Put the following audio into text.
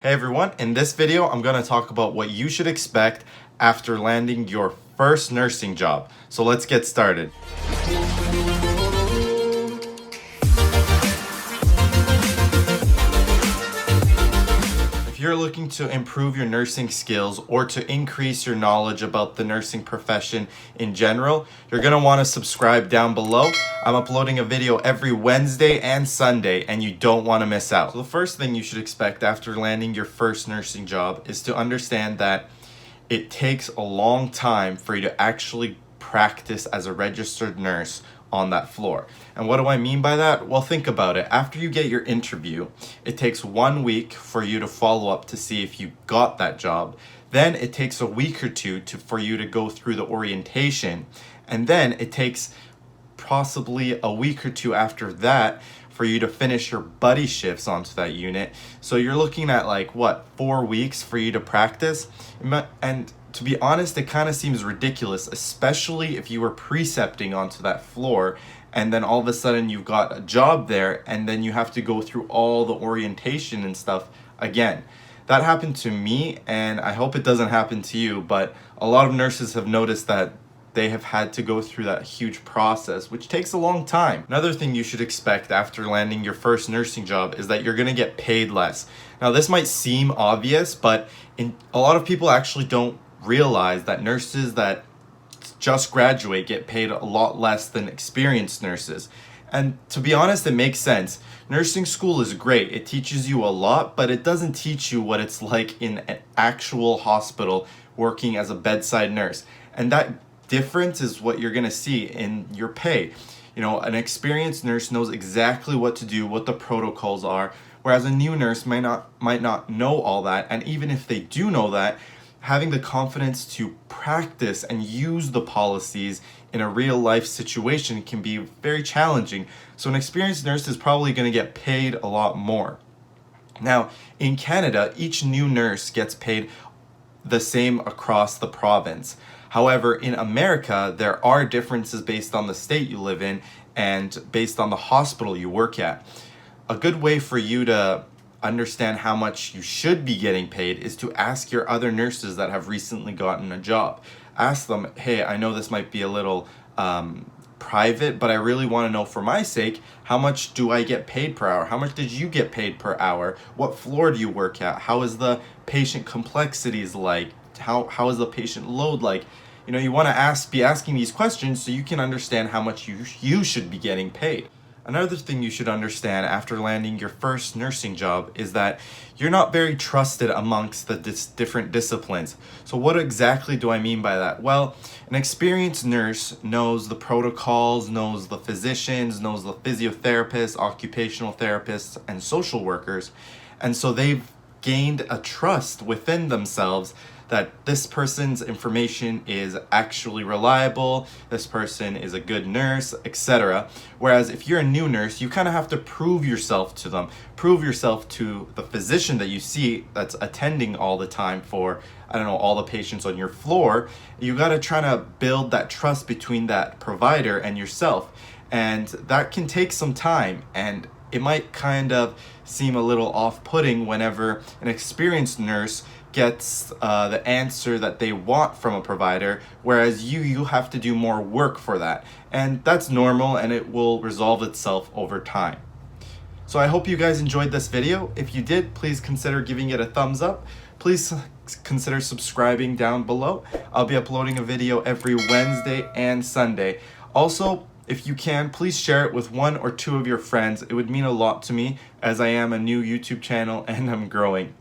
Hey everyone, in this video I'm going to talk about what you should expect after landing your first nursing job. So let's get started. If you're looking to improve your nursing skills or to increase your knowledge about the nursing profession in general, you're going to want to subscribe down below. I'm uploading a video every Wednesday and Sunday, and you don't want to miss out. So the first thing you should expect after landing your first nursing job is to understand that it takes a long time for you to actually practice as a registered nurse on that floor. And what do I mean by that? Well, think about it. After you get your interview, it takes 1 week for you to follow up to see if you got that job. Then it takes a week or two for you to go through the orientation. And then it takes possibly a week or two after that for you to finish your buddy shifts onto that unit. So you're looking at 4 weeks for you to practice. And to be honest, it kind of seems ridiculous, especially if you were precepting onto that floor and then all of a sudden you've got a job there and then you have to go through all the orientation and stuff again. That happened to me, and I hope it doesn't happen to you, but a lot of nurses have noticed that they have had to go through that huge process, which takes a long time. Another thing you should expect after landing your first nursing job is that you're going to get paid less. Now, this might seem obvious, but a lot of people actually don't realize that nurses that just graduate get paid a lot less than experienced nurses. And to be honest, it makes sense. Nursing school is great. It teaches you a lot, but it doesn't teach you what it's like in an actual hospital working as a bedside nurse. And that difference is what you're going to see in your pay. You know, an experienced nurse knows exactly what to do, what the protocols are, whereas a new nurse might not know all that. And even if they do know that, having the confidence to practice and use the policies in a real life situation can be very challenging. So an experienced nurse is probably going to get paid a lot more. Now, in Canada, each new nurse gets paid the same across the province. However, in America, there are differences based on the state you live in and based on the hospital you work at. A good way for you to understand how much you should be getting paid is to ask your other nurses that have recently gotten a job. Ask them, hey, I know this might be a little private, but I really want to know for my sake, how much do I get paid per hour? How much did you get paid per hour? What floor do you work at? How is the patient complexities like? How is the patient load like? You know, you want to be asking these questions so you can understand how much you should be getting paid. Another thing you should understand after landing your first nursing job is that you're not very trusted amongst the different disciplines. So what exactly do I mean by that? Well, an experienced nurse knows the protocols, knows the physicians, knows the physiotherapists, occupational therapists, and social workers. And so they've gained a trust within themselves that this person's information is actually reliable, this person is a good nurse, etc. Whereas if you're a new nurse, you kind of have to prove yourself to them, prove yourself to the physician that you see that's attending all the time for, all the patients on your floor. You got to try to build that trust between that provider and yourself. And that can take some time, and it might kind of seem a little off-putting whenever an experienced nurse gets the answer that they want from a provider, whereas you have to do more work for that. And that's normal, and it will resolve itself over time. So I hope you guys enjoyed this video. If you did, please consider giving it a thumbs up. Please consider subscribing down below. I'll be uploading a video every Wednesday and Sunday. Also, if you can, please share it with 1 or 2 of your friends. It would mean a lot to me, as I am a new YouTube channel and I'm growing.